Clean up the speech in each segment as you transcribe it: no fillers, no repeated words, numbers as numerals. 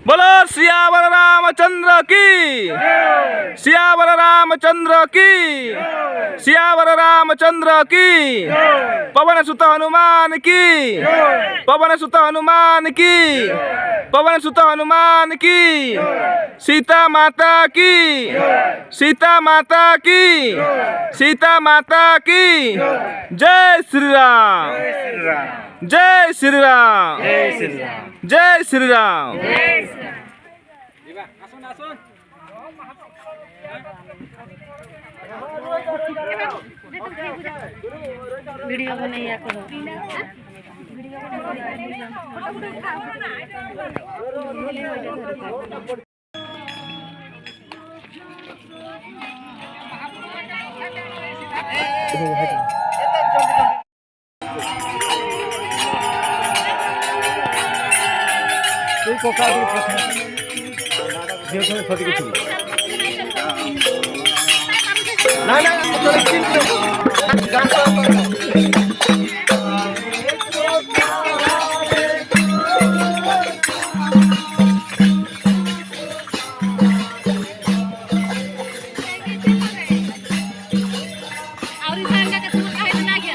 बोलो सियावर रामचंद्र की, सियावर रामचंद्र की, सियावर रामचंद्र की, पवन सुत हनुमान की, पवन सुत हनुमान की, पवन सुत हनुमान की, सीता माता की, सीता माता की, सीता माता की, जय श्री राम, जय श्री राम, जय श्री राम। वीडियो बनाइए करो कोका दी देखो छोटी की छुरी ना ना छोटी की गांसा और इधर का तुम काहे ना गया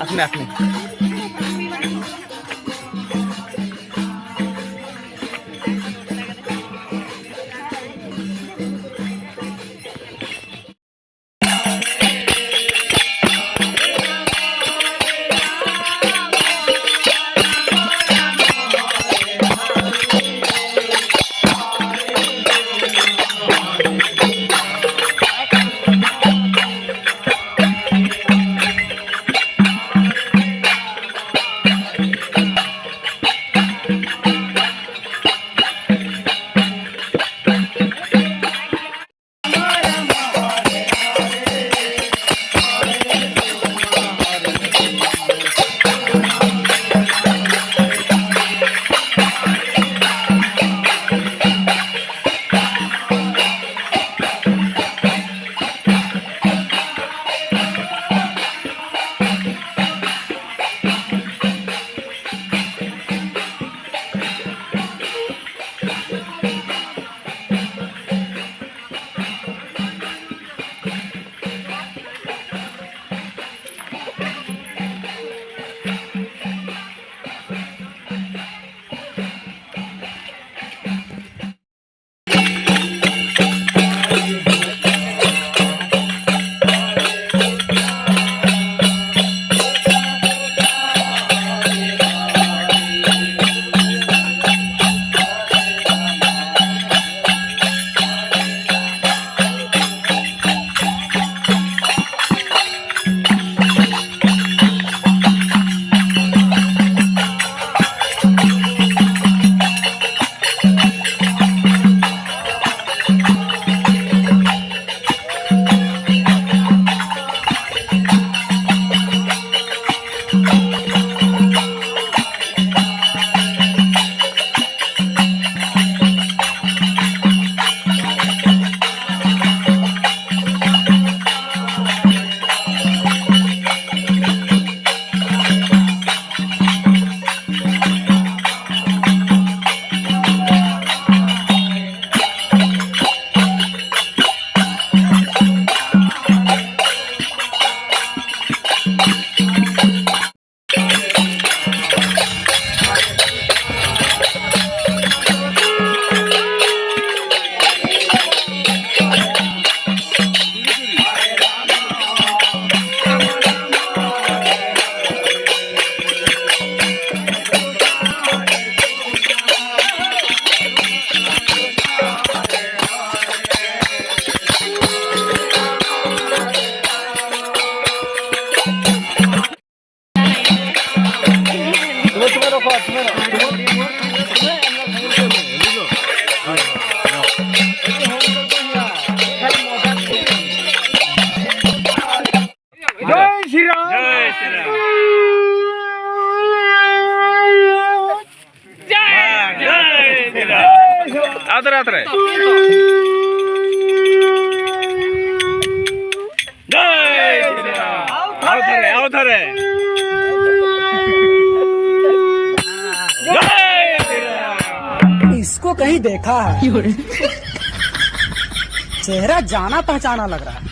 আসুন আসুন। जय श्री राम जय श्री राम आदर आदर जय श्री राम आओ धरे जय श्री राम इसको कहीं देखा है चेहरा जाना पहचाना लग रहा है।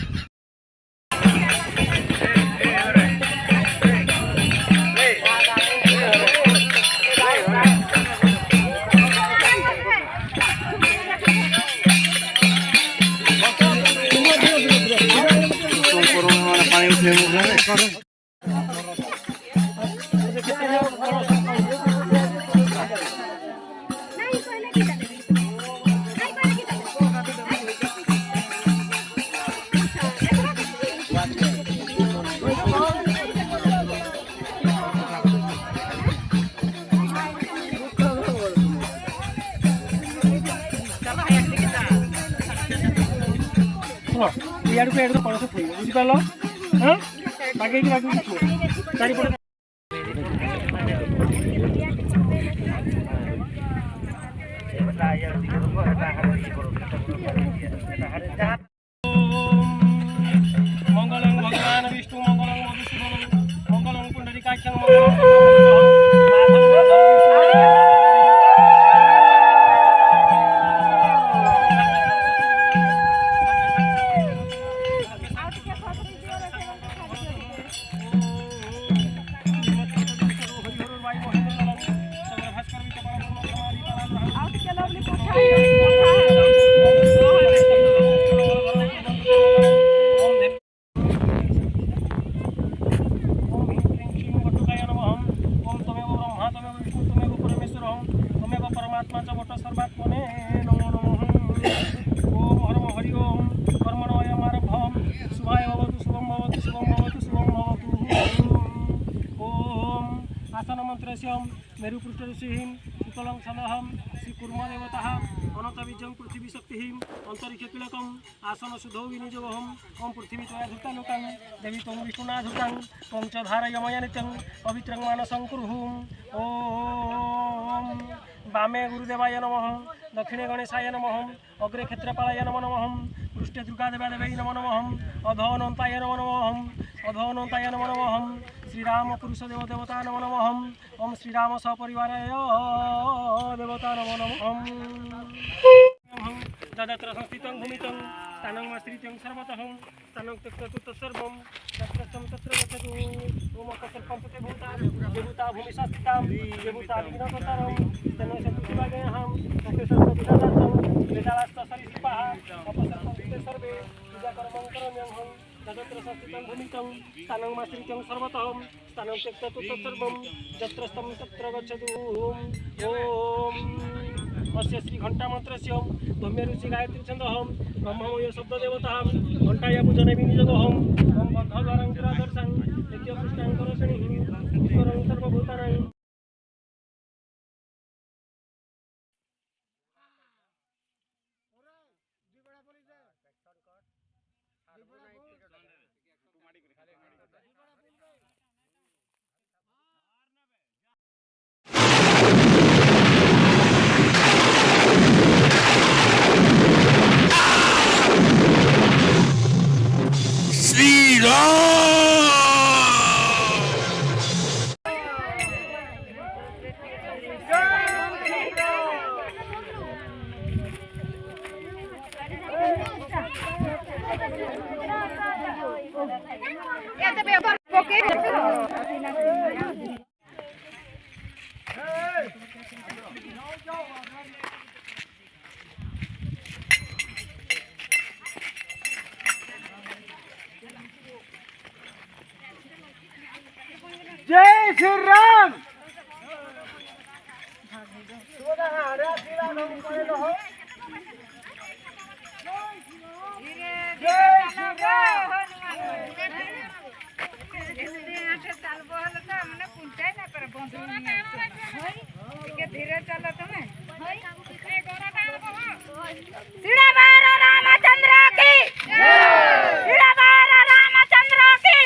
ইয়ার উপরে একদম পড়াশোনা করি বুঝতে পারলো হ্যাঁ বাকি চারিপটে মঙ্গলং ভগবান বিষ্ণু মঙ্গলং মধুসূদন মঙ্গলং পুণ্ডরীকাক্ষং मेरुपृष्ठ ऋषिं शीतलं सदहं श्रीकुर्मदेवतः अनन्तबीजं पृथिवीशक्तिं अन्तरिक्षतिलकम् आसनसुधौ विनियोगहम् ओं पृथिवी त्वया धृतालोकं देवी त्वं विष्णुना धृतं त्वं च धारयमय नित्यं पवित्रं मानसं कुर्हुम् ॐ वामे गुरुदेवाय नमः दक्षिणे गणेशाय नमः अग्रे क्षेत्रपालाय नमो नमः पृष्ठे दुर्गादेवादेवै नमो नमः अधो अनन्ताय नमो नमः श्रीराम पुरुष देवता नमो नमः ओम श्रीराम सपरिवाराय देवता नमो नमः तदत्र संस्थितं भूमितं स्थानं आश्रितं सर्वतः स्थानं त्यक्त्वा तत्सर्वं तत्रस्थं तत्र गच्छतु ओम कल्पं पुते भूता भूमिशास्त्रितां देवता विघ्नकर्तारं तन्नो शक्तिभागेऽहं तस्य सर्वविधानार्थं वेदावास्तसरिसिपाः अपसर्पन्ते सर्वे पूजाकर्मं करोम्यहं तदत्र संस्थितं भूमितं स्थानं आश्रितं सर्वतः स्थानं त्यक्त्वा तत्सर्वं यत्रस्थं तत्र गच्छतु ओम अस्य श्री घंटा मंत्रस्य धम्य ऋषि गायत्री छन्दः ब्रह्ममय शब्द देवता घंटाया पूजने विनियोगहम् ओम बद्धद्वारं दुरादर्शं नित्य कृष्णांकर श्रेणी ईश्वरं सर्वभूतानां जय श्री राम धीरे चलो तुम्हें रामचंद्र की रामचंद्र की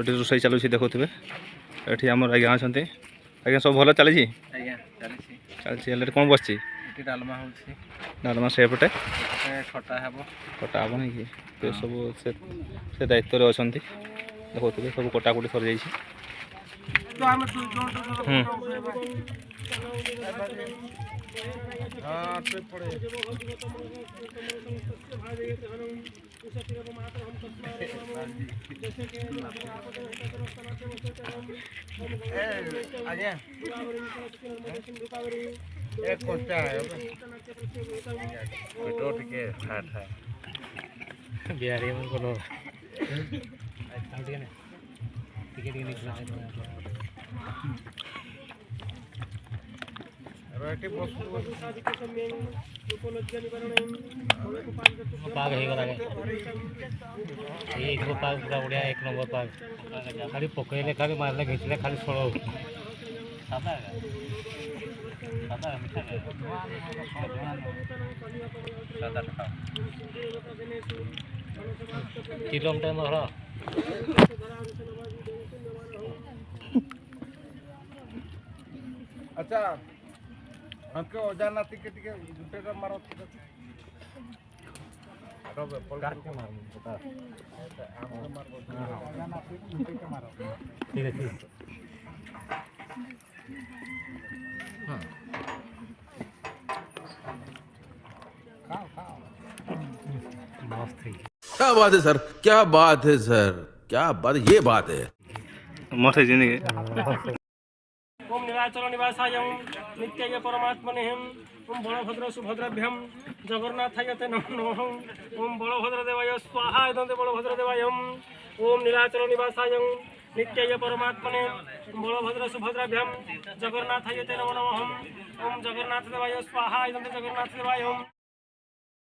तो रोषई चलुची देखुवे ये आम आज्ञा अच्छा आज्ञा सब भल चली चलती कौन बस डालमा हो डालमा सेपटे खटा हे कटा हे नहीं कि तो सब से दायित्व अच्छा देखुवे सब कटाकुटी सर जा बिहारी में कोनो पाग है पाग पूरा बढ़िया एक नंबर पाग खाली पकड़े खाली मारले घिंचले खाली छोड़ो सादा मीठा किलोमीटर में हरा अच्छा हमके ओजाना टिके टिके गुटेटा मारो ठीक है ठीक क्या बात है सर, क्या बात है सर, क्या बात, ये बात है मस्त है जिंदगी। ओम निराचल निवासायं नित्याय परमात्मने ओम बलभद्र सुभद्राभ्यम जगन्नाथाय ते नमो नमः ओम बलभद्र देवाय स्वाहा इदं बलभद्र देवाय ओम नीलाचल निवासायं नित्याय परमात्मने बलभद्र सुभद्राभ्यम जगन्नाथाय ते नमो नमः ओम जगन्नाथ देवाय स्वाहा इदं जगन्नाथ देवाय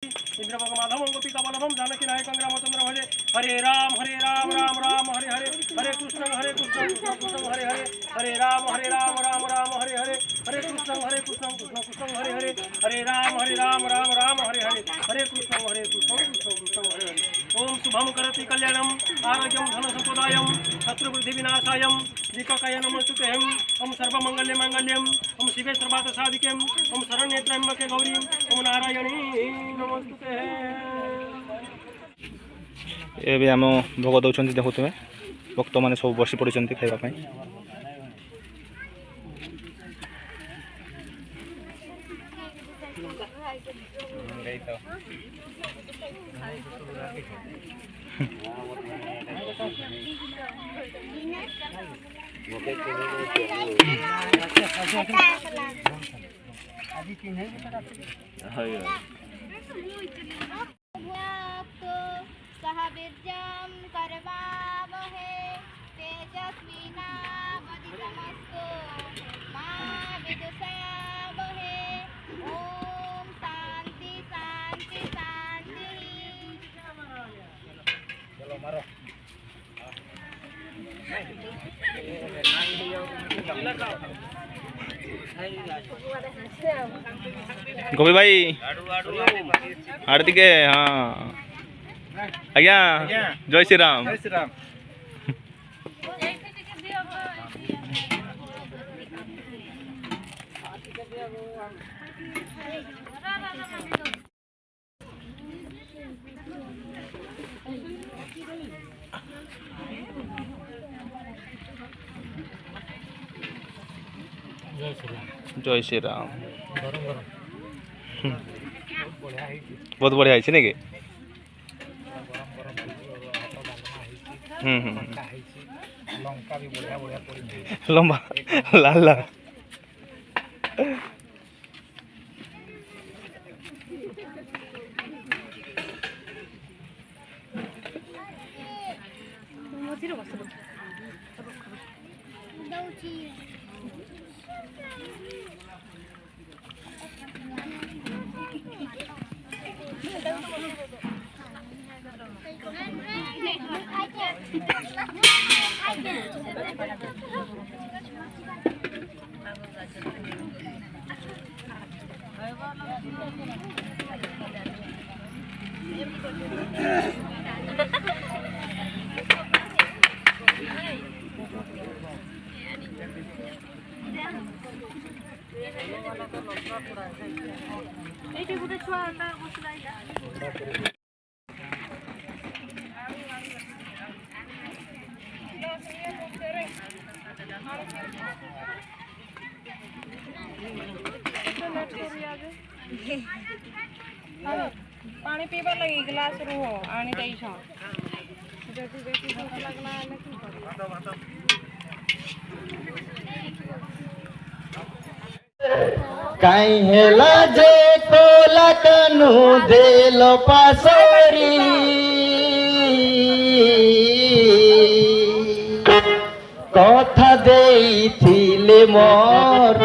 इंद्रभग माधव गोपिका बलभम जानकी नायकं रामचंद्र भजे हरे राम राम राम हरे हरे हरे कृष्ण कृष्ण कृष्ण हरे हरे हरे राम राम राम हरे हरे हरे कृष्ण कृष्ण कृष्ण हरे हरे हरे राम राम हरे हरे हरे कृष्ण कृष्ण कृष्ण हरे हरे ओम शुभम करति कल्याणम आरोग्यम धन संपदायम शत्रुबुद्धि विनाशायम दीपकाय नमस्तुते ओम सर्वमंगल्य मांगल्यम ओम शिवे सर्वार्थ साधिकेम ओम शरण्ये त्र्यंबके गौरी ओम नारायणी नमस्तुते। ये भी आम भोग दौरान देखुवे भक्त मैंने सब बसी पड़ी खावाई सहवीर्यं करवावहे तेजस्विनावधीतमस्तु ଗୋପୀ ଭାଇ ଆଡ଼େ ଟିକେ ହଁ ଆଜ୍ଞା ଜୟ ଶ୍ରୀରାମ। ଜୟ ଶ୍ରୀରାମ। জয় শ্রীরাম। ବହୁତ ବଢ଼ିଆ ହେଇଛି ନାଇଁ କି? ଲମ୍ବା ଲାଲ ଲାଲ ଏଇଠି ଗୋଟେ ଛୁଆଟା ବସିଲା। पानी पीवा लगी गिलास रू आनी देइछ जदी बेसी भूख लगना है की करी काई हेला जे कोला कनु देलो पासोरी कथा देइथिले मोर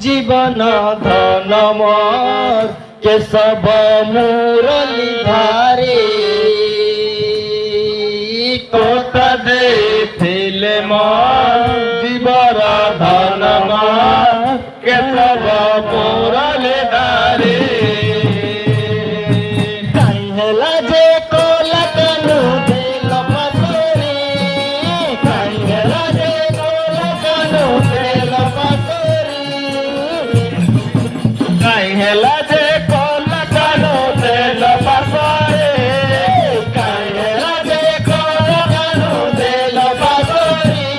जीवन धन मोर केशव मुरली धारे कथा देइथिले मोर जीवन धन मोर केशव मुरली धारे काई हेला जे कोला कनु देलो पासोरी काई हेला जे कोला कनु देलो पासोरी काई हेला जे कोला कनु देलो पासोरी काई हेला जे कोला कनु देलो पासोरी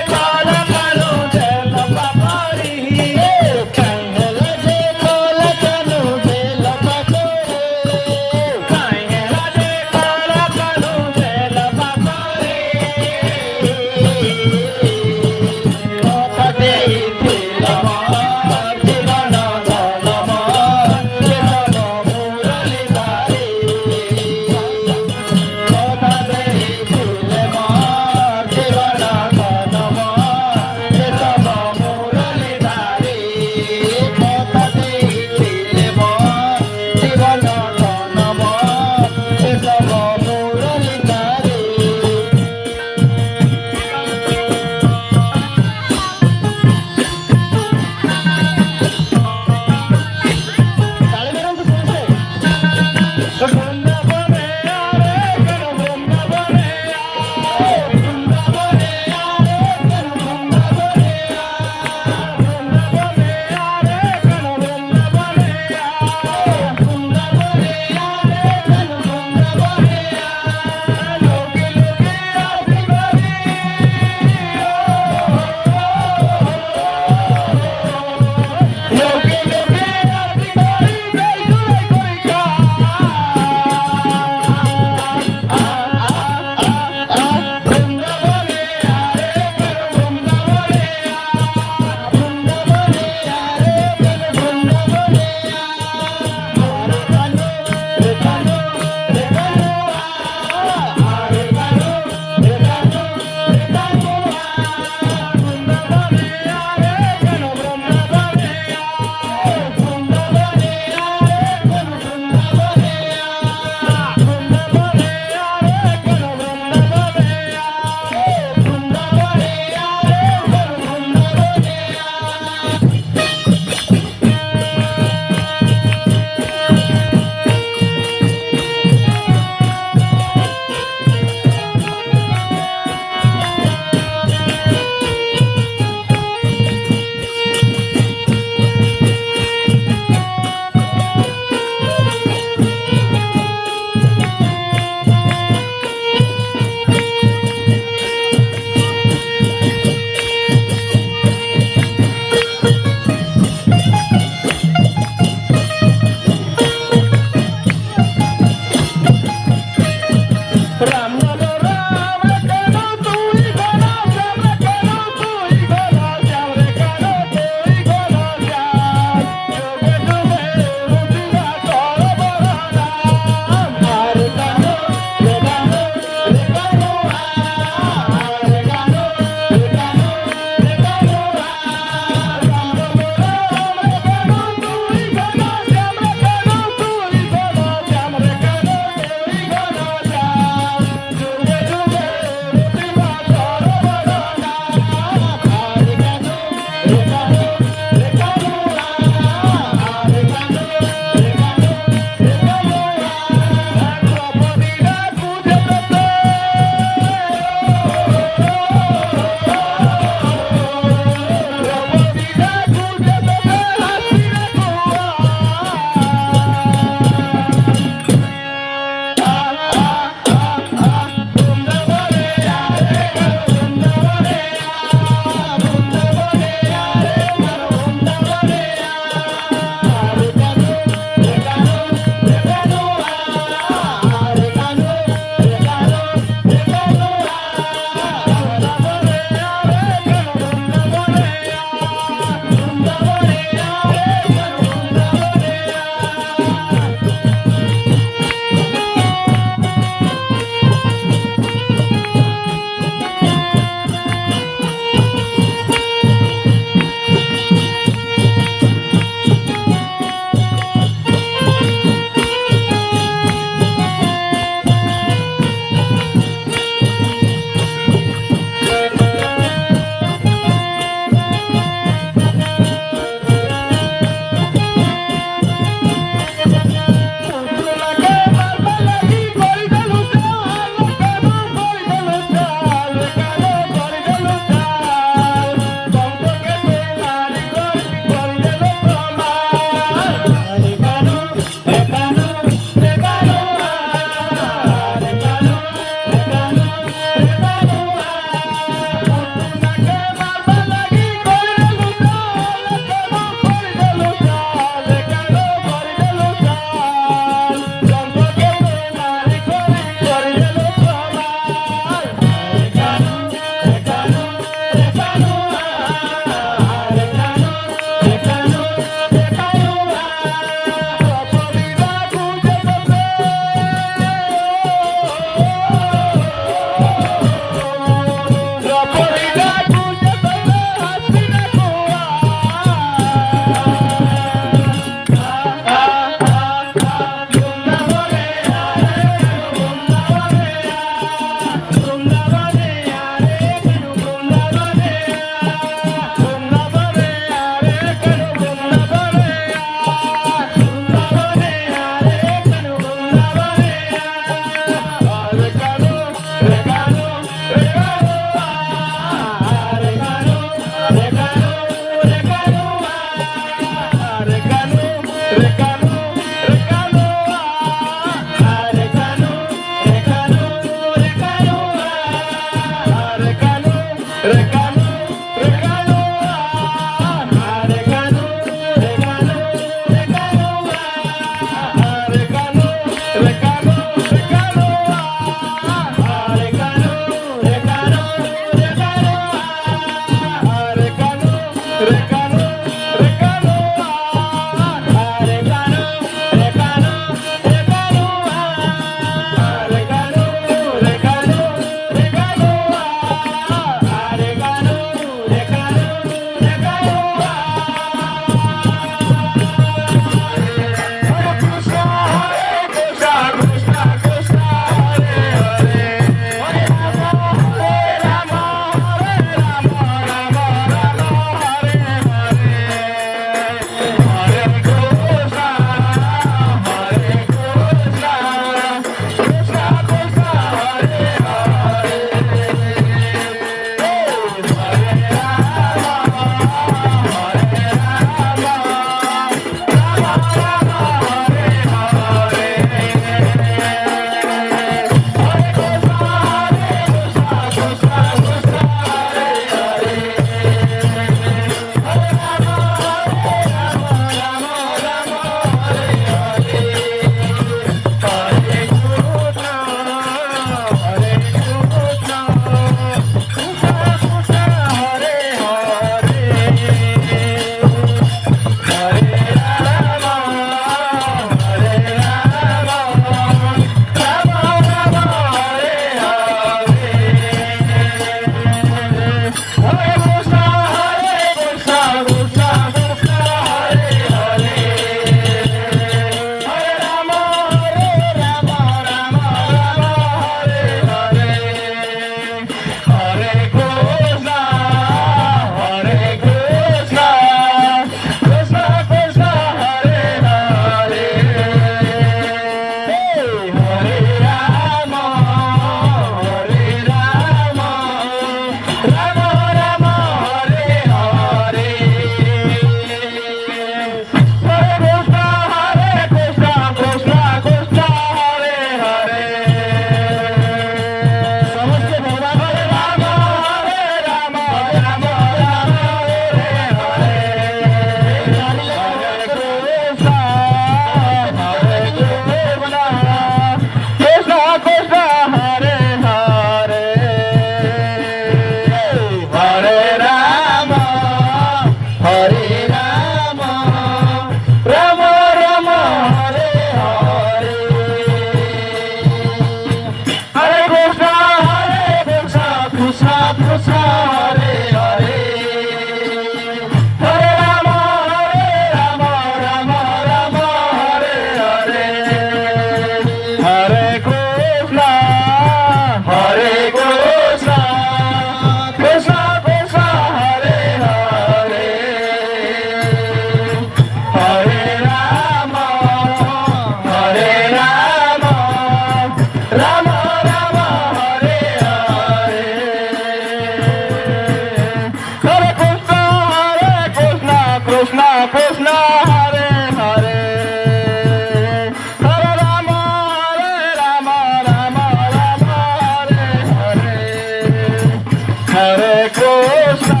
Krishna,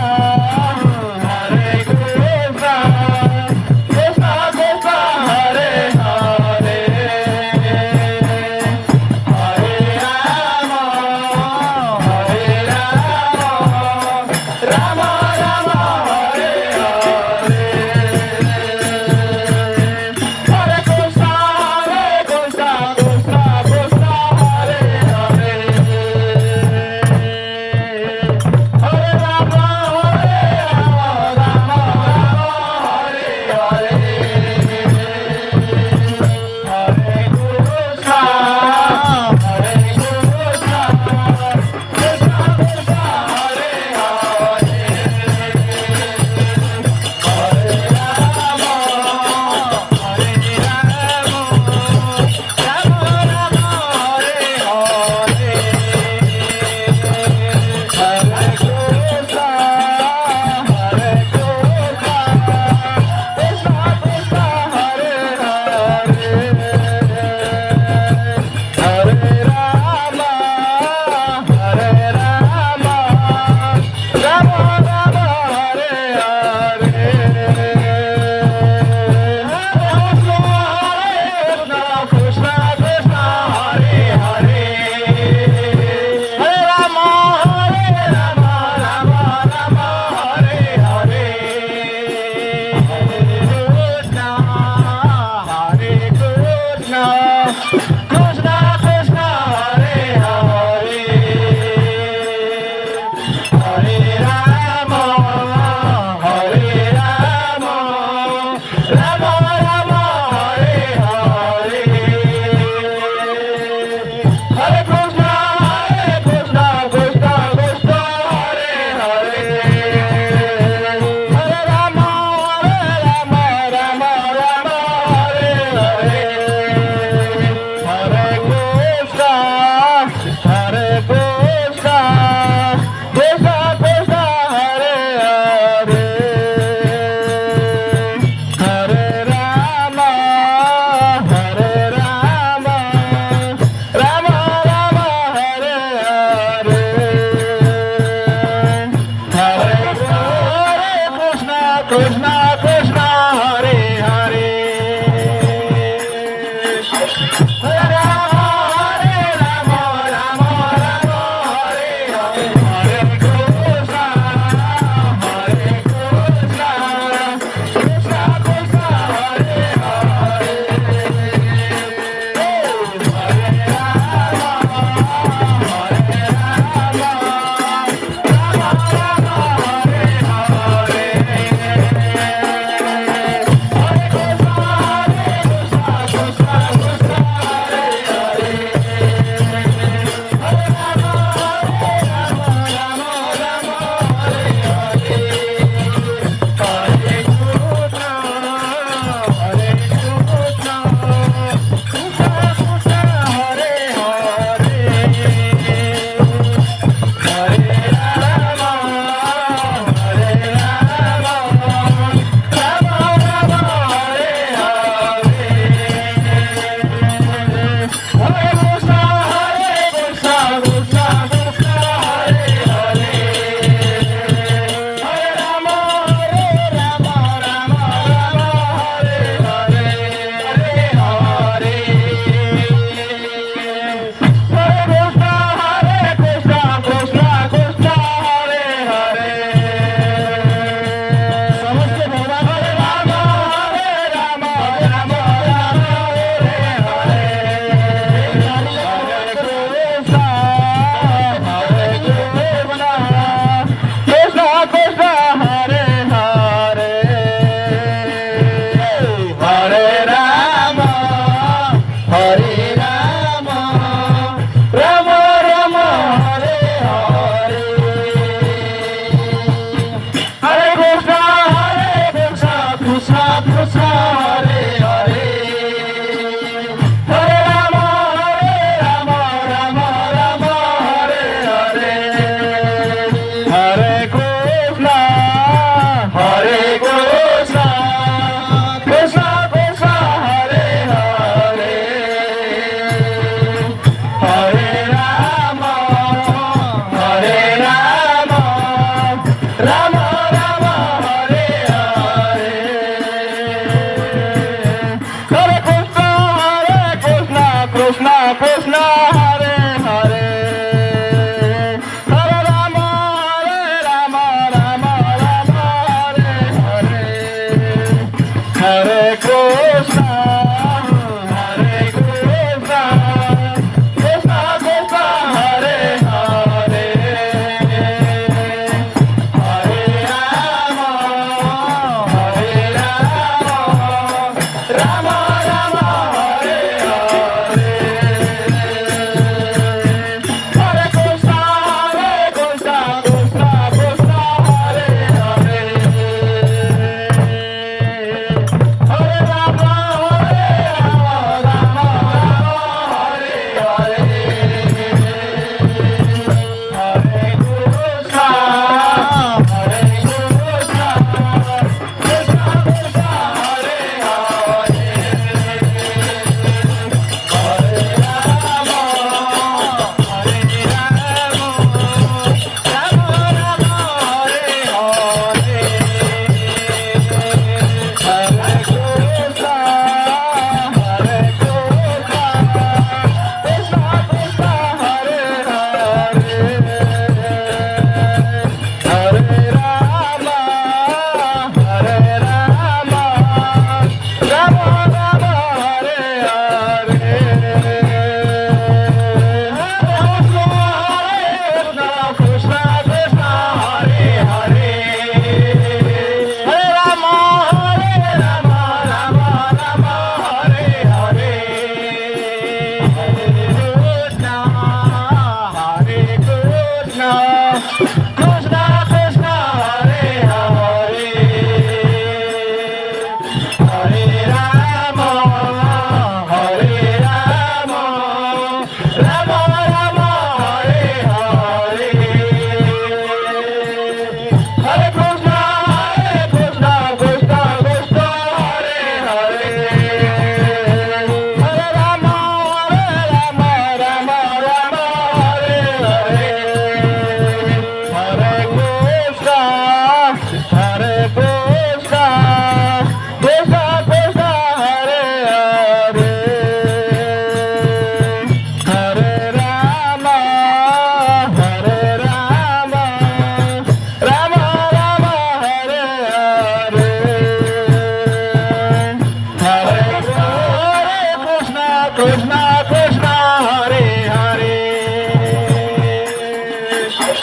Hare Krishna, Krishna Krishna, Hare Hare, Hare Rama, Hare Rama, Rama Rama, Hare Hare, Hare Krishna, Krishna Krishna, Hare Hare, Hare Rama,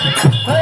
हो